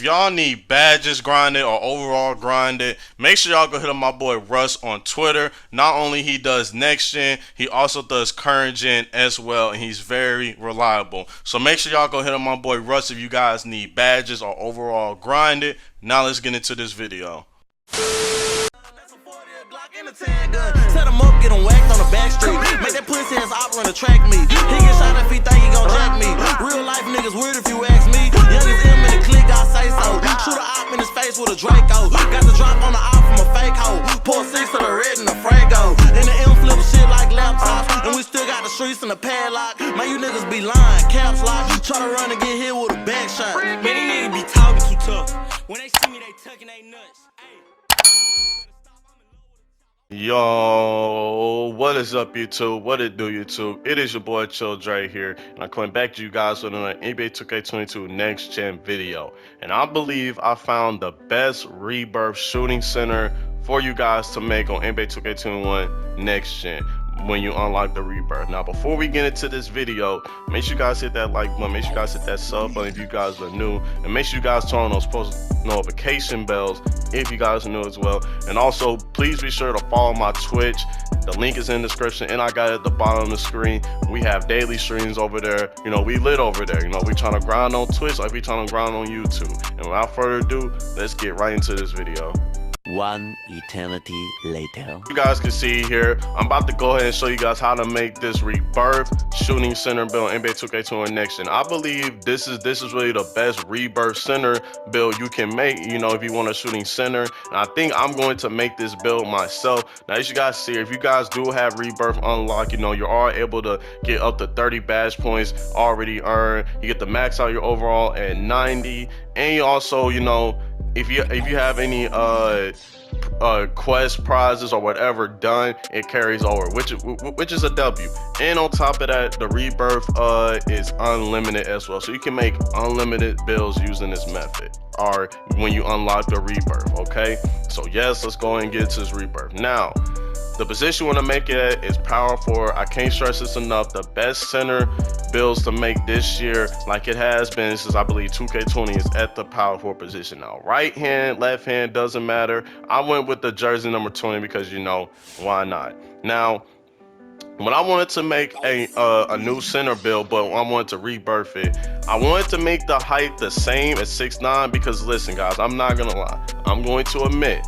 If y'all need badges grinded or overall grinded, make sure y'all go hit up my boy Russ on Twitter. Not only he does next gen, he also does current gen as well, and he's very reliable. So make sure y'all go hit up my boy Russ if you guys need badges or overall grinded. Now let's get into this video. Set him up, get him whacked on the back street. Make that pussy ass opera to track me. He get shot if he think he gon' jack me. Real life niggas weird if you ask me. Youngest M in the clique, I say so. Shoot a op in his face with a Draco. Got the drop on the op from a fake hoe. Pour 6 to the red and the Frago. And the M flip shit like laptops. And we still got the streets and the padlock. Man, you niggas be lying, caps lock. Try to run and get hit with a back shot. Man, these niggas be talking too tough. When they see me, they tucking they nuts. Yo, what is up YouTube? What it do YouTube? It is your boy ChillDree here, and I'm coming back to you guys with an NBA 2K22 next gen video. And I believe I found the best Rebirth shooting center for you guys to make on NBA 2K21 next gen when you unlock the Rebirth. Now before we get into this video, make sure you guys hit that like button, make sure you guys hit that sub button if you guys are new, and make sure you guys turn on those post notification bells if you guys are new as well. And also please be sure to follow my Twitch. The link is in the description and I got it at the bottom of the screen. We have daily streams over there. You know, we lit over there. You know, we trying to grind on Twitch like we trying to grind on YouTube. And without further ado, let's get right into this video. One eternity later. You guys can see here, I'm about to go ahead and show you guys how to make this Rebirth shooting center build in NBA 2K21 next gen. I believe this is really the best Rebirth center build you can make, you know, if you want a shooting center. And I think I'm going to make this build myself. Now as you guys see, if you guys do have Rebirth unlocked, you know, you are able to get up to 30 badge points already earned. You get to max out your overall at 90, and you also, you know, if you have any quest prizes or whatever done, it carries over, which is a W. And on top of that, the Rebirth is unlimited as well, so you can make unlimited builds using this method or when you unlock the Rebirth. Okay, so yes, let's go ahead and get to this Rebirth. Now the position you want to make it at is power forward. I can't stress this enough. The best center builds to make this year, like it has been since I believe 2K20, is at the power forward position. Now right hand, left hand, doesn't matter. I went with the jersey number 20 because, you know, why not? Now when I wanted to make a new center build, but I wanted to rebirth it, I wanted to make the height the same as 6'9", because listen guys, I'm not gonna lie, I'm going to admit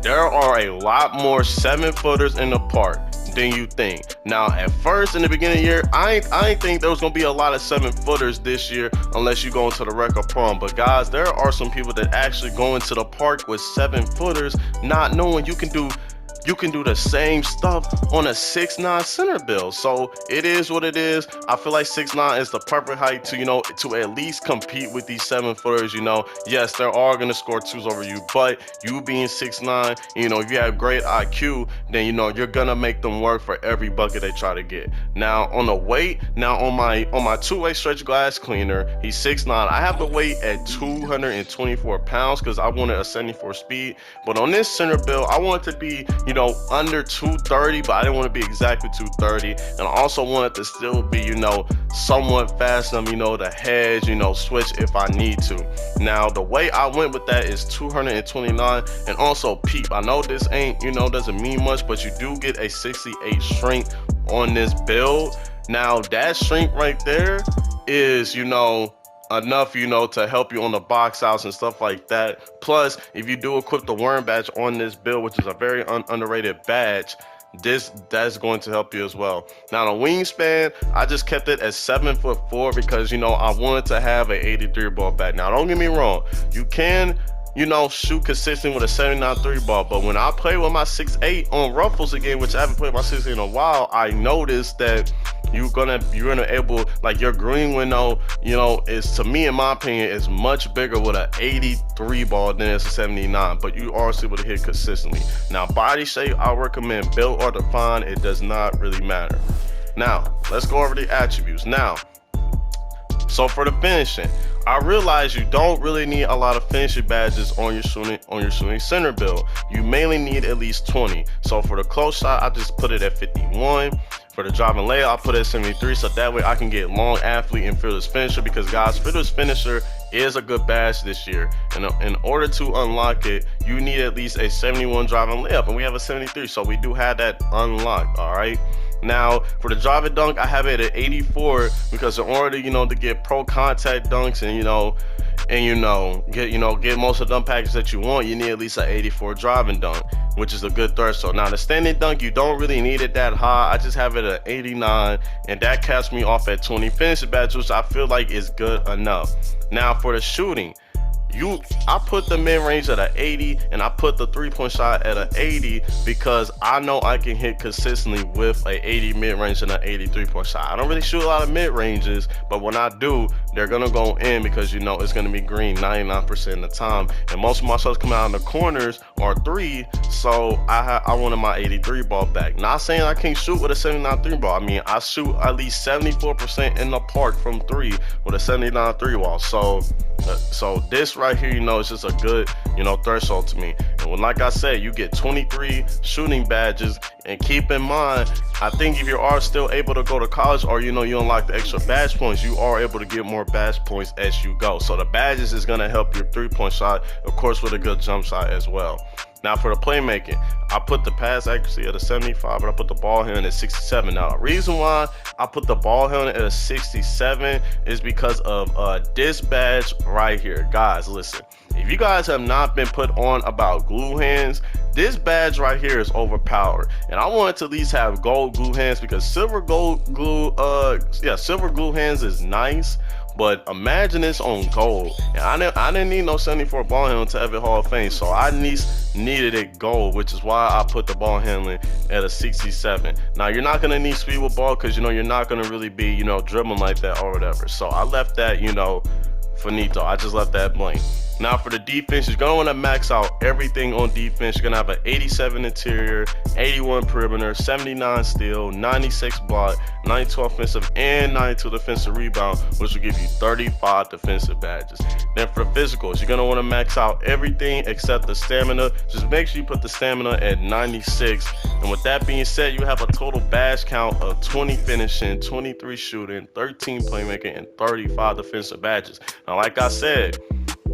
there are a lot more 7-footers in the park than you think. Now at first in the beginning of the year, I ain't think there was gonna be a lot of 7-footers this year unless you go into the record prom. But guys, there are some people that actually go into the park with 7-footers not knowing you can do the same stuff on a 6'9" center build. So it is what it is. I feel like 6'9" is the perfect height to, you know, to at least compete with these 7-footers. You know, yes, they are going to score 2s over you, but you being 6'9", you know, if you have great IQ, then, you know, you're going to make them work for every bucket they try to get. Now on the weight, now on my two-way stretch glass cleaner, he's 6'9". I have the weight at 224 pounds because I wanted a 74 speed. But on this center build, I want it to be, you know, under 230, but I didn't want to be exactly 230, and I also wanted to still be, you know, somewhat fast enough, you know, to hedge, you know, switch if I need to. Now the way I went with that is 229, and also peep, I know this ain't, you know, doesn't mean much, but you do get a 68 shrink on this build. Now that shrink right there is, you know, enough, you know, to help you on the box outs and stuff like that. Plus, if you do equip the worm badge on this build, which is a very underrated badge, that's going to help you as well. Now the wingspan, I just kept it at 7'4" because, you know, I wanted to have an 83 ball back. Now don't get me wrong, you can, you know, shoot consistent with a 79 3 ball, but when I play with my 6'8" on ruffles again, which I haven't played my 6'8" in a while, I noticed that you're gonna able, like, your green window, you know, is, to me in my opinion, is much bigger with an 83 ball than it's a 79, but you are able to hit consistently. Now body shape, I recommend built or defined, it does not really matter. Now let's go over the attributes. Now, so for the finishing, I realize you don't really need a lot of finishing badges on your shooting center build. You mainly need at least 20. So for the close shot, I just put it at 51. For the driving layup, I put it at 73, so that way I can get long athlete and fearless finisher, because guys, fearless finisher is a good badge this year, and in order to unlock it, you need at least a 71 driving layup, and we have a 73, so we do have that unlocked. All right. Now for the driving dunk, I have it at 84, because in order to get pro contact dunks and get most of the dunk packages that you want, you need at least an 84 driving dunk, which is a good threshold. Now the standing dunk, you don't really need it that high. I just have it at 89, and that caps me off at 20 finishing badge, which I feel like is good enough. Now for the shooting, I put the mid-range at an 80, and I put the three-point shot at an 80, because I know I can hit consistently with a 80 mid-range and an 80 three-point shot. I don't really shoot a lot of mid-ranges, but when I do, they're gonna go in, because it's gonna be green 99% of the time, and most of my shots come out in the corners or three, so I wanted my 83 ball back. Not saying I can't shoot with a 79 three ball. I mean, I shoot at least 74% in the park from three with a 79 three ball. So this right here, it's just a good, threshold to me. And like I said, you get 23 shooting badges, and keep in mind, I think if you are still able to go to college, or you unlock the extra badge points, you are able to get more badge points as you go. So the badges is gonna help your three-point shot, of course, with a good jump shot as well. Now for the playmaking, I put the pass accuracy at a 75, but I put the ball handling at 67. Now the reason why I put the ball handling at a 67 is because of this badge right here. Guys, listen, if you guys have not been put on about glue hands, this badge right here is overpowered, and I wanted to at least have gold glue hands, because silver glue hands is nice, but imagine this on gold. And I didn't need no 74 ball handling to have it Hall of Fame, so I needed it gold, which is why I put the ball handling at a 67. Now you're not gonna need speed with ball, because you're not gonna really be dribbling like that or whatever. So I left that finito. I just left that blank. Now for the defense, you're gonna want to max out everything on defense. You're gonna have an 87 interior, 81 perimeter, 79 steal, 96 block, 92 offensive, and 92 defensive rebound, which will give you 35 defensive badges. Then for the physicals, you're gonna want to max out everything except the stamina. Just make sure you put the stamina at 96. And with that being said, you have a total badge count of 20 finishing, 23 shooting, 13 playmaking, and 35 defensive badges. Now, like I said,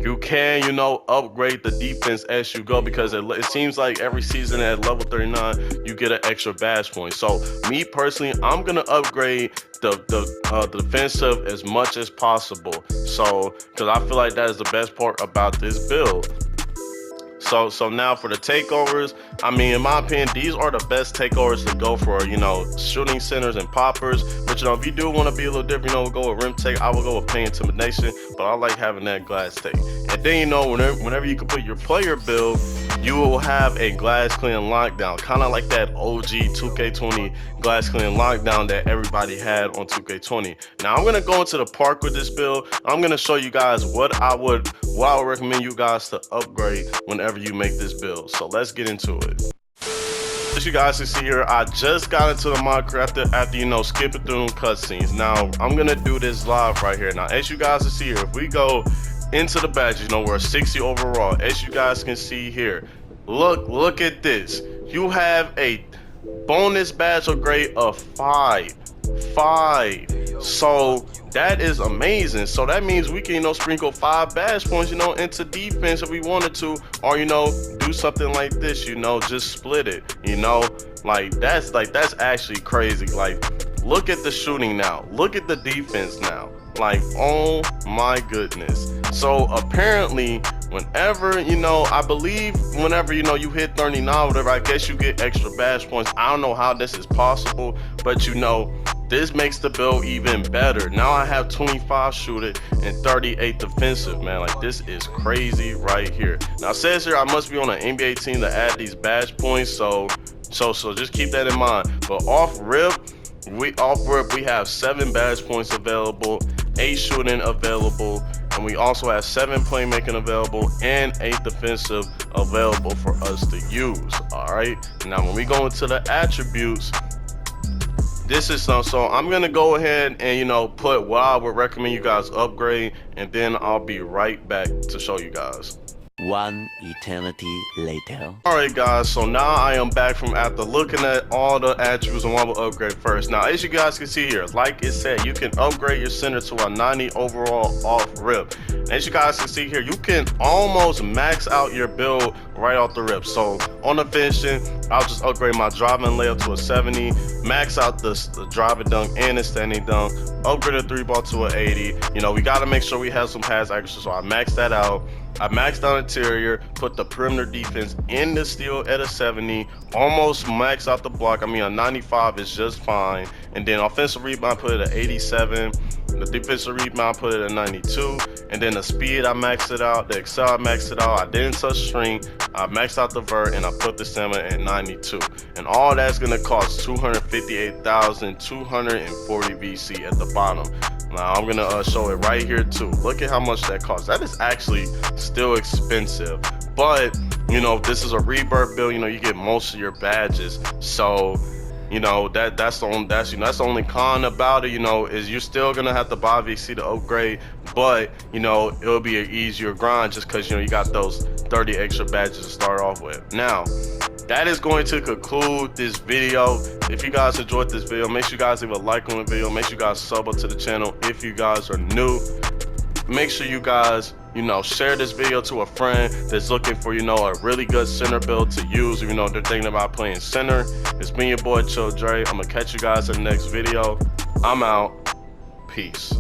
you can, upgrade the defense as you go, because it seems like every season at level 39, you get an extra badge point. So me personally, I'm gonna upgrade the defensive as much as possible. So, because I feel like that is the best part about this build. So now for the takeovers, I mean, in my opinion, these are the best takeovers to go for, shooting centers and poppers. But, if you do want to be a little different, we'll go with rim take. I will go with play intimidation, but I like having that glass take. And then, whenever you complete your player build, you will have a glass clean lockdown, kind of like that OG 2K20 glass clean lockdown that everybody had on 2K20. Now I'm gonna go into the park with this build. I'm gonna show you guys what I would recommend you guys to upgrade whenever you make this build. So let's get into it. As you guys can see here, I just got into the Minecraft after skipping through cutscenes. Now I'm gonna do this live right here. Now as you guys can see here, if we go into the badges, we're 60 overall. As you guys can see here, look at this. You have a bonus badge upgrade of 5. So that is amazing. So that means we can sprinkle 5 badge points into defense if we wanted to, or do something like this, just split it, that's actually crazy. Like, look at the shooting now, look at the defense now. Like, oh my goodness. So apparently whenever I believe whenever you hit 39 whatever, I guess you get extra badge points. I don't know how this is possible, but this makes the build even better. Now I have 25 shooting and 38 defensive, man. Like, this is crazy right here. Now it says here I must be on an NBA team to add these badge points, so just keep that in mind. But off rip we have 7 badge points available, 8 shooting available, and we also have 7 playmaking available and 8 defensive available for us to use. All right, now when we go into the attributes, this is so I'm gonna go ahead and put what I would recommend you guys upgrade, and then I'll be right back to show you guys. One eternity later. Alright guys, so now I am back from after looking at all the attributes and what will upgrade first. Now as you guys can see here, like it said, you can upgrade your center to a 90 overall off rip. As you guys can see here, you can almost max out your build right off the rip. So on the finishing, I'll just upgrade my driving layup to a 70, max out the driving dunk and the standing dunk, upgrade the 3-ball to an 80. You know, we got to make sure we have some pass accuracy, so I maxed that out. I maxed out interior, put the perimeter defense in the steal at a 70, almost maxed out the block. I mean, a 95 is just fine. And then offensive rebound, put it at 87. The defensive rebound, put it at 92. And then the speed, I maxed it out. The excel, I maxed it out. I didn't touch string. I maxed out the vert, and I put the stamina at 92. And all that's gonna cost 258,240 VC at the bottom. Now I'm gonna show it right here too. Look at how much that costs. That is actually still expensive, but you know, this is a Rebirth build. You know, you get most of your badges, so you know that's the only con about it. You know, is you're still gonna have to buy VC to upgrade, but you know it'll be an easier grind just because you know you got those 30 extra badges to start off with. Now that is going to conclude this video. If you guys enjoyed this video, make sure you guys leave a like on the video. Make sure you guys sub up to the channel if you guys are new. Make sure you guys, you know, share this video to a friend that's looking for, you know, a really good center build to use. You know, they're thinking about playing center. It's been your boy ChillDree. I'm gonna catch you guys in the next video. I'm out. Peace.